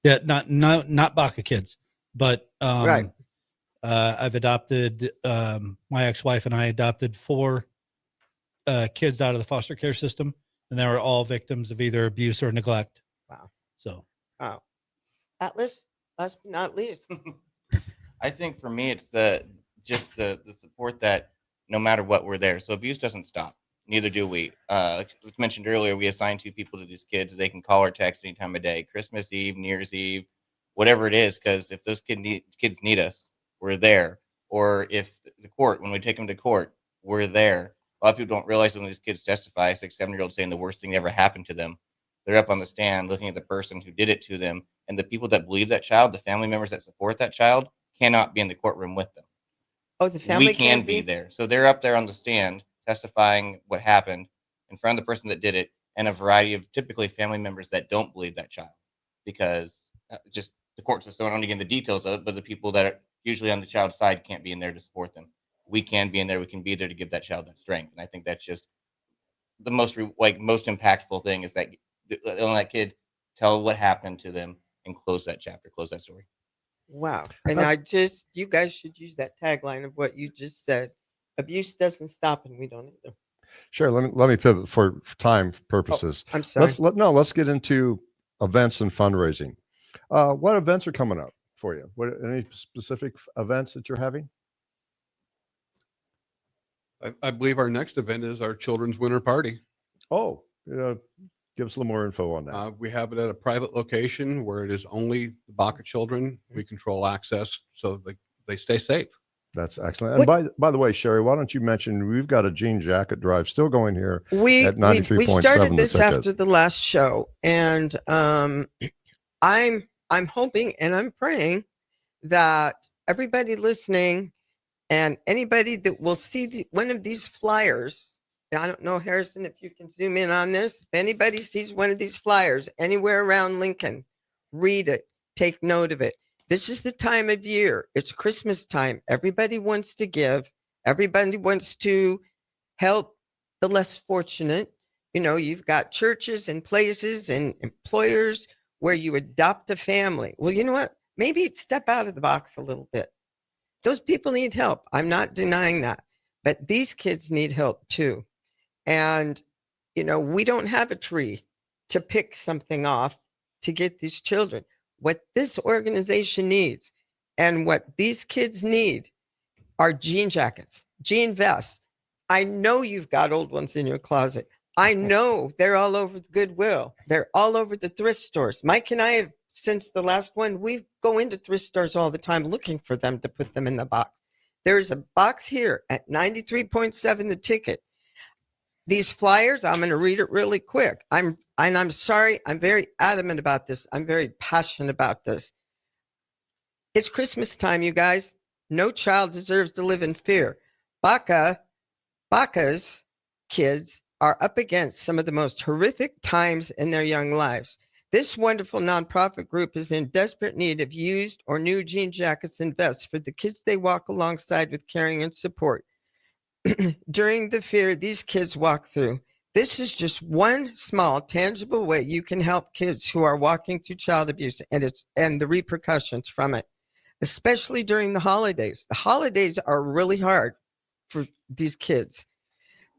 Yeah, not BACA kids, but right. I've adopted my ex-wife and I adopted 4 kids out of the foster care system, and they were all victims of either abuse or neglect. Wow. So, wow. Atlas, last but not least. I think for me, it's the support that no matter what, we're there. So abuse doesn't stop. Neither do we. Like was mentioned earlier, we assign 2 people to these kids. They can call or text any time of day, Christmas Eve, New Year's Eve, whatever it is. Because if those kids need us, we're there. Or if the court, when we take them to court, we're there. A lot of people don't realize when these kids testify, 6, 7-year-olds saying the worst thing that ever happened to them. They're up on the stand looking at the person who did it to them, And the people that believe that child, the family members that support that child, cannot be in the courtroom with them. Oh, the family We can can't be there. So they're up there on the stand testifying what happened in front of the person that did it, and a variety of typically family members that don't believe that child, because just the court system, I don't get into the details of it, but the people that are usually on the child's side can't be in there to support them. We can be in there. We can be there to give that child that strength. And I think that's just the most most impactful thing, is that let that kid tell what happened to them and close that chapter, close that story. Wow. And you guys should use that tagline of what you just said. Abuse doesn't stop, and we don't either. Sure. Let me pivot for time purposes. I'm sorry. Let's get into events and fundraising. What events are coming up for you? Any specific events that you're having? I believe our next event is our children's winter party. Oh, give us a little more info on that. We have it at a private location where it is only the BACA children. We control access so they stay safe. That's excellent. And by the way, Sherry, why don't you mention we've got a jean jacket drive still going here at 93.7. We started this after the last show, and I'm hoping and I'm praying that everybody listening and anybody that will see one of these flyers. I don't know, Harrison, if you can zoom in on this. If anybody sees one of these flyers anywhere around Lincoln, read it, take note of it. This is the time of year. It's Christmas time. Everybody wants to give. Everybody wants to help the less fortunate. You know, you've got churches and places and employers where you adopt a family. Well, you know what? Maybe step out of the box a little bit. Those people need help. I'm not denying that. But these kids need help too. And, you know, we don't have a tree to pick something off to get these children. What this organization needs and what these kids need are jean jackets, jean vests. I know you've got old ones in your closet. I know they're all over the Goodwill. They're all over the thrift stores. Mike and I have, since the last one, we go into thrift stores all the time looking for them to put them in the box. There's a box here at 93.7 the ticket. These flyers, I'm going to read it really quick. I'm sorry, I'm very adamant about this. I'm very passionate about this. It's Christmas time, you guys. No child deserves to live in fear. BACA's kids are up against some of the most horrific times in their young lives. This wonderful nonprofit group is in desperate need of used or new jean jackets and vests for the kids they walk alongside with caring and support. During the fear these kids walk through, this is just one small, tangible way you can help kids who are walking through child abuse and the repercussions from it, especially during the holidays. The holidays are really hard for these kids.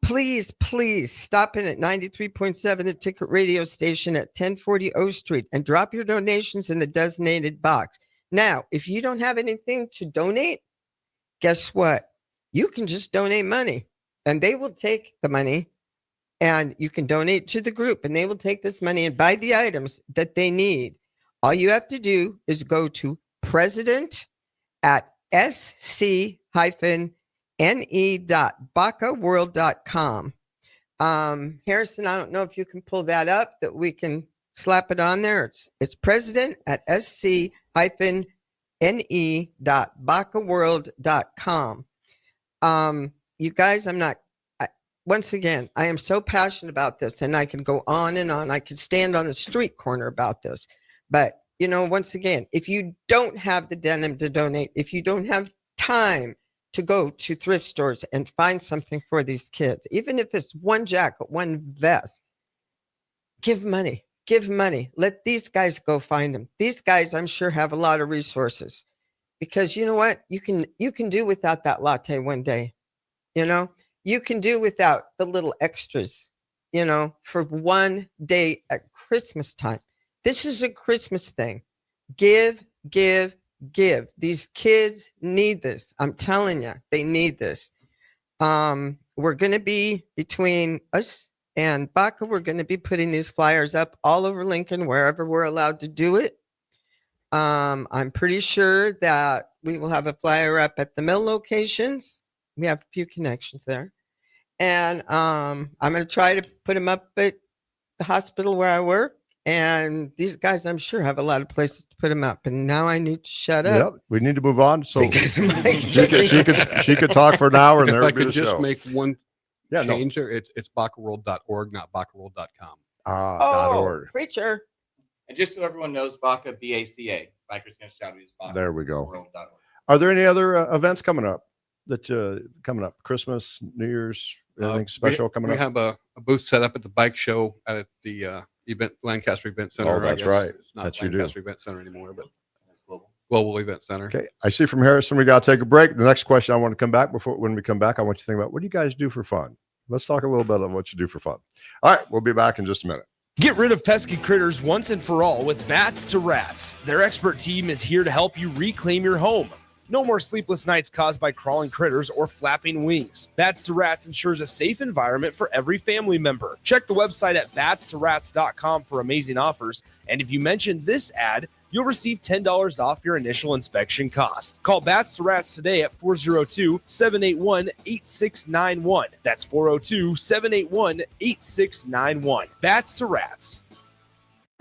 Please, please stop in at 93.7 the ticket radio station at 1040 O Street and drop your donations in the designated box. Now, if you don't have anything to donate, guess what? You can just donate money and they will take the money, and you can donate to the group and they will take this money and buy the items that they need. All you have to do is go to president@sc-ne.bacaworld.com. Harrison, I don't know if you can pull that up, that we can slap it on there. It's president@sc-ne.bacaworld.com. You guys, once again, I am so passionate about this, and I can go on and on. I could stand on the street corner about this. But, you know, once again, if you don't have the denim to donate, if you don't have time to go to thrift stores and find something for these kids, even if it's one jacket, one vest, give money. Give money. Let these guys go find them. These guys, I'm sure, have a lot of resources, because you know what? You can do without that latte one day. You know, you can do without the little extras, you know, for one day at Christmas time. This is a Christmas thing. Give, give, give. These kids need this. I'm telling you, they need this. We're going to be, between us and BACA, we're going to be putting these flyers up all over Lincoln, wherever we're allowed to do it. I'm pretty sure that we will have a flyer up at the mill locations. We have a few connections there. And I'm going to try to put them up at the hospital where I work And these guys, I'm sure, have a lot of places to put them up. And now I need to shut up. Yep, we need to move on. So Because Mike's she could talk for an hour and If there I would be could the just show. make one Yeah, no. change there, it's bacaworld.org, not bacaworld.com. .org. Preacher. And just so everyone knows, BACA, B-A-C-A. Bikers Against Chowdy is BACA. There we go. World.org. Are there any other events coming up coming up? Christmas, New Year's, anything special coming we up? We have a booth set up at the bike show at the Lancaster Event Center. Oh, that's I guess right. It's not That you do. Lancaster Event Center anymore, but Global Event Center. Okay. I see from Harrison we got to take a break. The next question I want to come back when we come back, I want you to think about, what do you guys do for fun? Let's talk a little bit about what you do for fun. All right. We'll be back in just a minute. Get rid of pesky critters once and for all with Bats to Rats. Their expert team is here to help you reclaim your home. No more sleepless nights caused by crawling critters or flapping wings. Bats to Rats ensures a safe environment for every family member. Check the website at batstoRats.com for amazing offers. And if you mention this ad, you'll receive $10 off your initial inspection cost. Call Bats to Rats today at 402-781-8691. That's 402-781-8691. Bats to Rats.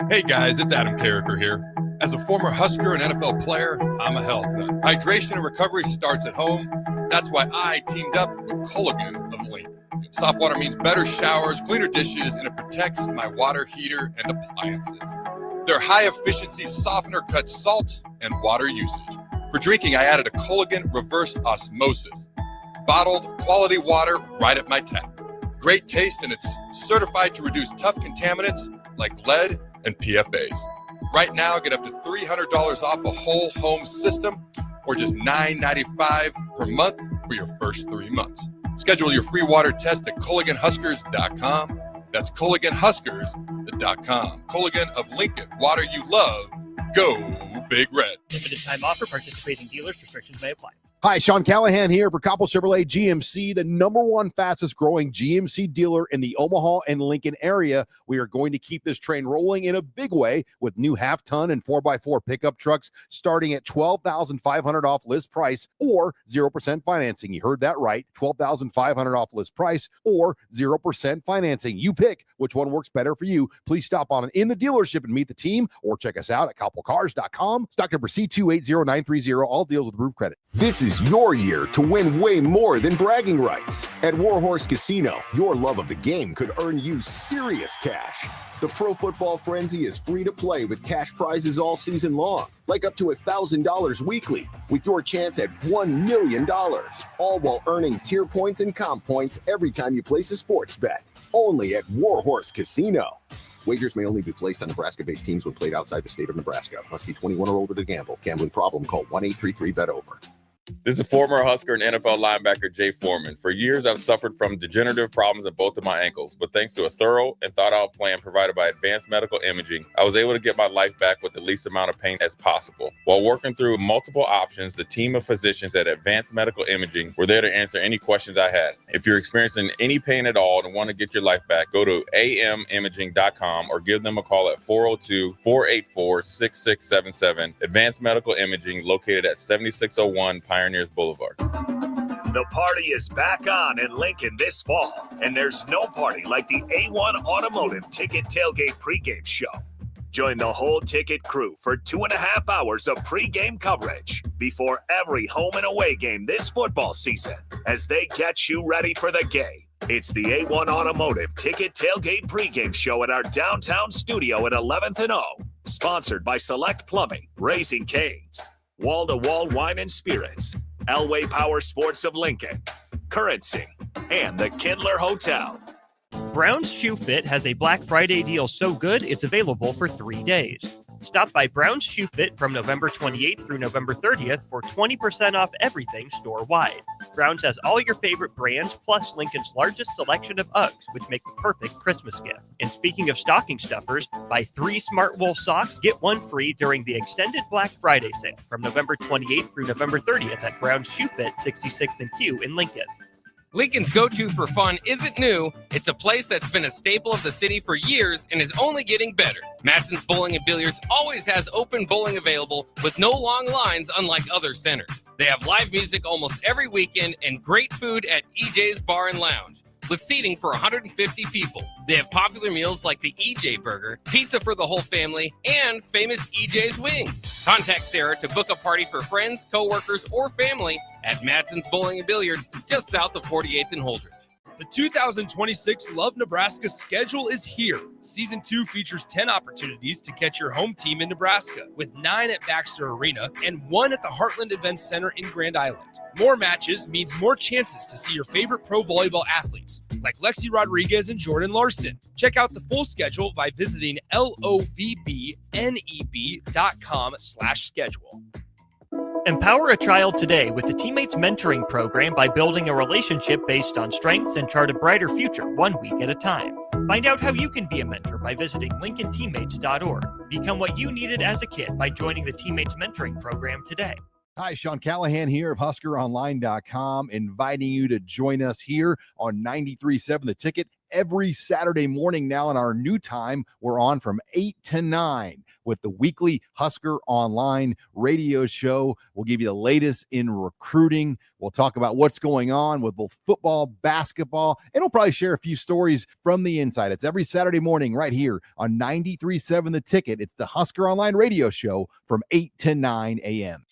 Hey guys, it's Adam Carricker here. As a former Husker and NFL player, I'm a health nut. Hydration and recovery starts at home. That's why I teamed up with Culligan of Lincoln. Soft water means better showers, cleaner dishes, and it protects my water heater and appliances. Their high-efficiency softener cuts salt and water usage. For drinking, I added a Culligan reverse osmosis. Bottled quality water right at my tap. Great taste, and it's certified to reduce tough contaminants like lead and PFAs. Right now, get up to $300 off a whole home system or just $9.95 per month for your first 3 months. Schedule your free water test at CulliganHuskers.com. That's CulliganHuskers.com. Culligan of Lincoln, water you love. Go Big Red. Limited time offer. Participating dealers. Restrictions may apply. Hi, Sean Callahan here for Coppell Chevrolet GMC, the #1 fastest growing GMC dealer in the Omaha and Lincoln area. We are going to keep this train rolling in a big way with new half-ton and 4x4 pickup trucks starting at $12,500 off list price or 0% financing. You heard that right, $12,500 off list price or 0% financing. You pick which one works better for you. Please stop on in the dealership and meet the team or check us out at CoppellCars.com. Stock number C280930. All deals with approved credit. This is your year to win way more than bragging rights. At Warhorse Casino, your love of the game could earn you serious cash. The Pro Football Frenzy is free to play with cash prizes all season long, like up to $1,000 weekly, with your chance at $1 million, all while earning tier points and comp points every time you place a sports bet. Only at Warhorse Casino. Wagers may only be placed on Nebraska-based teams when played outside the state of Nebraska. Must be 21 or older to gamble. Gambling problem? Call 1-833-BET-OVER. This is former Husker and NFL linebacker Jay Foreman. For years, I've suffered from degenerative problems in both of my ankles, but thanks to a thorough and thought-out plan provided by Advanced Medical Imaging, I was able to get my life back with the least amount of pain as possible. While working through multiple options, the team of physicians at Advanced Medical Imaging were there to answer any questions I had. If you're experiencing any pain at all and want to get your life back, go to amimaging.com or give them a call at 402-484-6677. Advanced Medical Imaging, located at 7601 Pioneers Boulevard. The party is back on in Lincoln this fall, and there's no party like the A1 Automotive Ticket Tailgate pregame show. Join the whole ticket crew for 2.5 hours of pregame coverage before every home and away game this football season as they get you ready for the game. It's the A1 Automotive Ticket Tailgate pregame show at our downtown studio at 11th and O, sponsored by Select Plumbing, Raising Cane's, Wall-to-Wall Wine and Spirits, Elway Power Sports of Lincoln, Currency, and the Kindler Hotel. Brown's Shoe Fit has a Black Friday deal so good it's available for 3 days. Stop by Brown's Shoe Fit from November 28th through November 30th for 20% off everything store-wide. Brown's has all your favorite brands, plus Lincoln's largest selection of Uggs, which make the perfect Christmas gift. And speaking of stocking stuffers, buy 3 Smart Wool socks, get 1 free during the extended Black Friday sale from November 28th through November 30th at Brown's Shoe Fit, 66th and Q in Lincoln. Lincoln's go-to for fun isn't new. It's a place that's been a staple of the city for years and is only getting better. Matson's Bowling and Billiards always has open bowling available with no long lines, unlike other centers. They have live music almost every weekend and great food at EJ's Bar and Lounge. with seating for 150 people. They have popular meals like the EJ Burger, pizza for the whole family, and famous EJ's Wings. Contact Sarah to book a party for friends, coworkers, or family at Madson's Bowling and Billiards, just south of 48th and Holdridge. The 2026 Love Nebraska schedule is here. Season 2 features 10 opportunities to catch your home team in Nebraska, with 9 at Baxter Arena and 1 at the Heartland Events Center in Grand Island. More matches means more chances to see your favorite pro volleyball athletes, like Lexi Rodriguez and Jordan Larson. Check out the full schedule by visiting lovbneb.com/schedule. Empower a child today with the Teammates Mentoring Program by building a relationship based on strengths and chart a brighter future 1 week at a time. Find out how you can be a mentor by visiting lincolnteammates.org. Become what you needed as a kid by joining the Teammates Mentoring Program today. Hi, Sean Callahan here of HuskerOnline.com, inviting you to join us here on 93.7 The Ticket every Saturday morning now. In our new time, we're on from 8 to 9 with the weekly Husker Online radio show. We'll give you the latest in recruiting. We'll talk about what's going on with both football, basketball, and we'll probably share a few stories from the inside. It's every Saturday morning right here on 93.7 The Ticket. It's the Husker Online radio show from 8 to 9 a.m.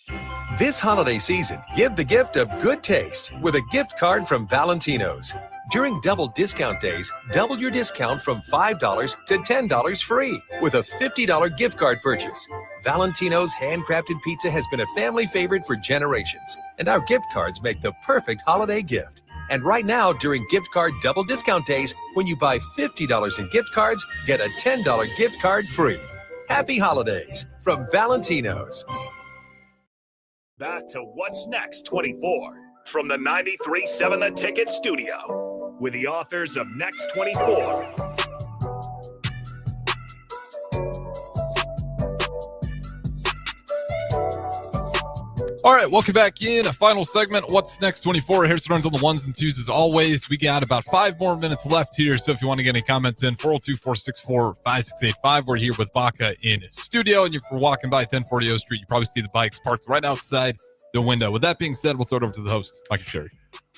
This holiday season, give the gift of good taste with a gift card from Valentino's. During double discount days, double your discount from $5 to $10 free with a $50 gift card purchase. Valentino's handcrafted pizza has been a family favorite for generations, and our gift cards make the perfect holiday gift. And right now, during gift card double discount days, when you buy $50 in gift cards, get a $10 gift card free. Happy holidays from Valentino's. Back to What's Next 24 from the 93.7 The Ticket studio with the authors of Next 24. All right, welcome back in. A final segment. What's Next 24? Harrison runs on the ones and twos as always. We got about 5 more minutes left here. So if you want to get any comments in, 402-464-5685. We're here with BACA in studio. And if you're walking by 1040 O Street, you probably see the bikes parked right outside the window. With that being said, we'll throw it over to the host, Mike and Sherry.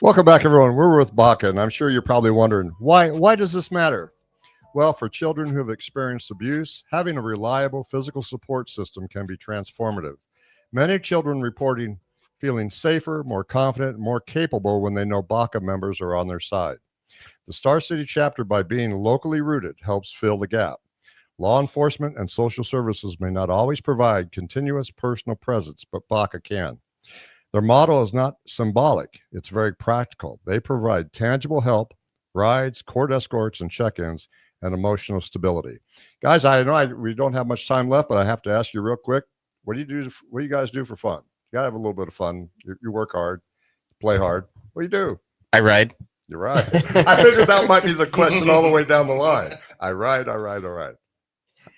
Welcome back, everyone. We're with BACA, and I'm sure you're probably wondering, why does this matter? Well, for children who have experienced abuse, having a reliable physical support system can be transformative. Many children reporting feeling safer, more confident, and more capable when they know BACA members are on their side. The Star City chapter, by being locally rooted, helps fill the gap. Law enforcement and social services may not always provide continuous personal presence, but BACA can. Their model is not symbolic, it's very practical. They provide tangible help, rides, court escorts, and check-ins, and emotional stability. Guys, I know we don't have much time left, but I have to ask you real quick. What do you guys do for fun? You gotta have a little bit of fun. You work hard, play hard. What do you do? I ride. You're right. I figured that might be the question all the way down the line. I ride.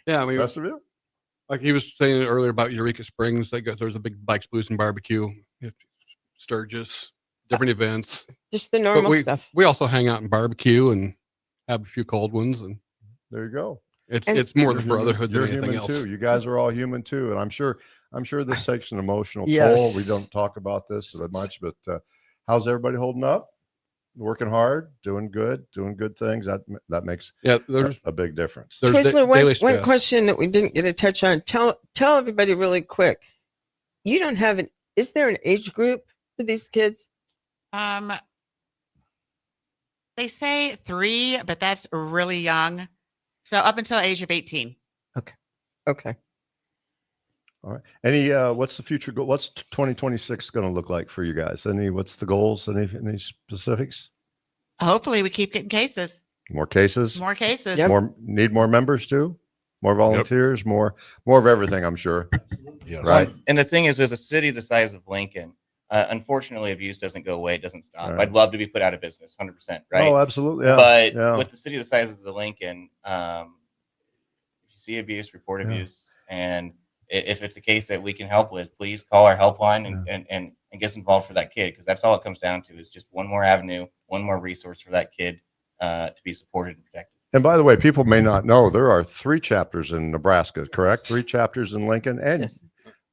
Yeah, I mean, rest of you? Like he was saying earlier about Eureka Springs, there's a big bikes, blues, and barbecue, Sturgis, different events. Just the normal stuff. We also hang out and barbecue and have a few cold ones, and there you go. It's more the brotherhood than you're anything human else. too. You guys are all human too, and I'm sure this takes an emotional toll. Yes. We don't talk about this that much, but how's everybody holding up? Working hard, doing good things. That makes there's a big difference. Twizzler, one question that we didn't get a touch on. Tell everybody really quick. You don't have is there an age group for these kids? They say 3, but that's really young. So up until age of 18. Okay. All right. Any what's the future goal? What's 2026 going to look like for you guys? What's the goals? Any specifics? Hopefully we keep getting cases. More cases? More cases. Yep. Need more members too? More volunteers, more of everything, I'm sure. Yeah. Right. And the thing is, with a city the size of Lincoln, unfortunately, abuse doesn't go away. It doesn't stop. Right. I'd love to be put out of business, 100%. Right. Oh, absolutely. Yeah. But with the city the size of the Lincoln, if you see abuse, report abuse. And if it's a case that we can help with, please call our helpline and get us involved for that kid. Because that's all it comes down to is just one more avenue, one more resource for that kid to be supported and protected. And by the way, people may not know there are 3 chapters in Nebraska, correct? 3 chapters in Lincoln, and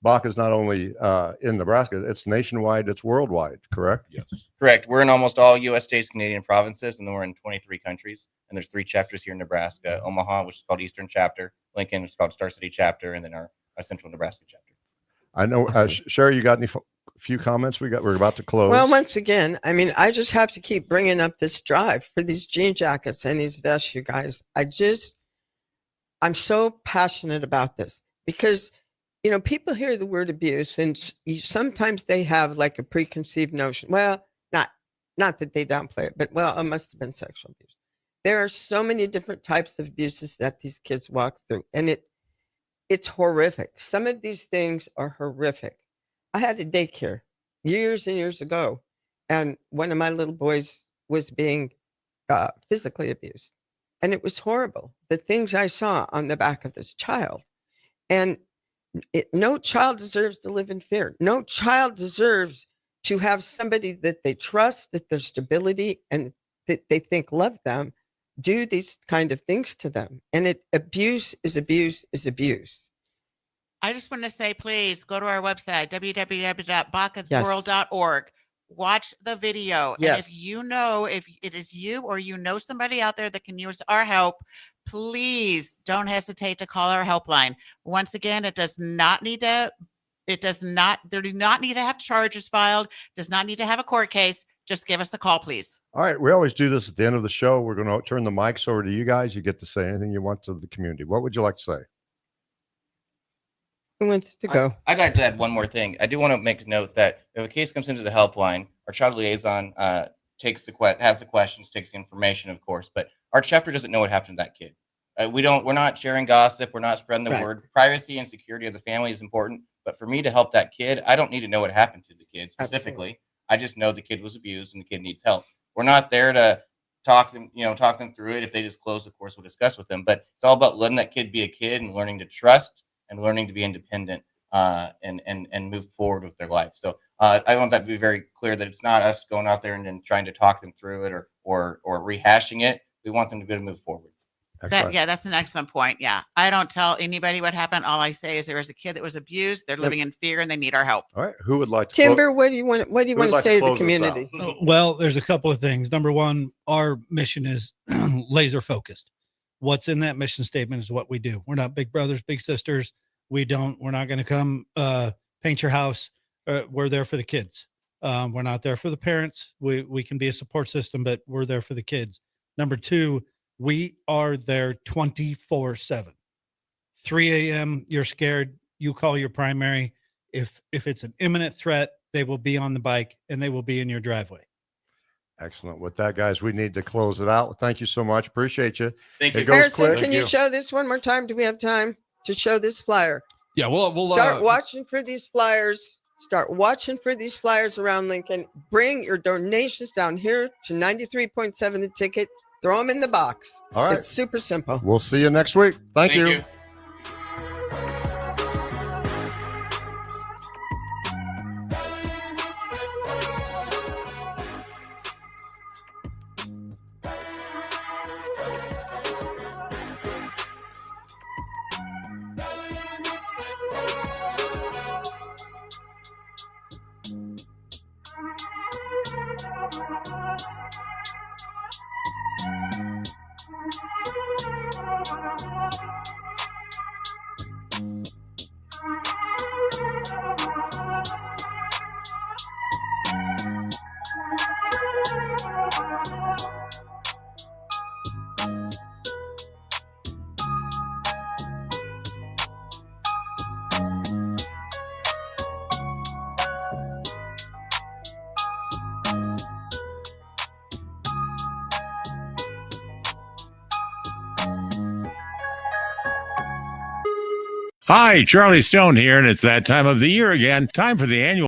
BACA is not only in Nebraska, it's nationwide, it's worldwide, correct? Yes. Correct. We're in almost all U.S. states, Canadian provinces, and then we're in 23 countries. And there's 3 chapters here in Nebraska: Omaha, which is called Eastern Chapter; Lincoln, which is called Star City Chapter; and then our Central Nebraska chapter. I know, Sherry, you got any few comments? We're about to close. Well, once again, I mean, I just have to keep bringing up this drive for these jean jackets and these vests, you guys. I'm so passionate about this because, you know, people hear the word abuse and sometimes they have like a preconceived notion. Well, not that they downplay it, but well, it must have been sexual abuse. There are so many different types of abuses that these kids walk through, and it's horrific. Some of these things are horrific. I had a daycare years and years ago, and one of my little boys was being physically abused. And it was horrible, the things I saw on the back of this child. And no child deserves to live in fear. No child deserves to have somebody that they trust, that there's stability, and that they think love them, do these kind of things to them. And abuse is abuse is abuse. I just want to say, please go to our website, www.bacaworld.org. Watch the video. Yes. And if it is you or you know somebody out there that can use our help, please don't hesitate to call our helpline. Once again, they do not need to have charges filed, does not need to have a court case. Just give us a call, please. All right. We always do this at the end of the show. We're going to turn the mics over to you guys. You get to say anything you want to the community. What would you like to say? Who wants to go? I'd like to add one more thing. I do want to make a note that if a case comes into the helpline, our child liaison has the questions, takes the information, of course, but our chapter doesn't know what happened to that kid. We're not sharing gossip. We're not spreading the word. Privacy and security of the family is important. But for me to help that kid, I don't need to know what happened to the kid specifically. Absolutely. I just know the kid was abused and the kid needs help. We're not there to talk them through it. If they disclose, of course, we'll discuss with them. But it's all about letting that kid be a kid and learning to trust and learning to be independent and move forward with their life. So I want that to be very clear that it's not us going out there and trying to talk them through it or rehashing it. We want them to be able to move forward. That's an excellent point. Yeah. I don't tell anybody what happened. All I say is there was a kid that was abused. They're living in fear and they need our help. All right. Who would like to Timber, what do you want to say to the community? Well, there's a couple of things. Number one, our mission is laser focused. What's in that mission statement is what we do. We're not big brothers, big sisters. We're not going to come paint your house. We're there for the kids. We're not there for the parents. We can be a support system, but we're there for the kids. Number two, we are there 24/7. 3 a.m. You're scared. You call your primary. If it's an imminent threat, they will be on the bike and they will be in your driveway. Excellent. With that, guys, we need to close it out. Thank you so much. Appreciate you. Thank you. Harrison, can you show this one more time? Do we have time to show this flyer? Yeah, we'll start watching for these flyers. Start watching for these flyers around Lincoln. Bring your donations down here to 93.7 The Ticket. Throw them in the box. All right. It's super simple. We'll see you next week. Thank you. Hi, Charlie Stone here, and it's that time of the year again. Time for the annual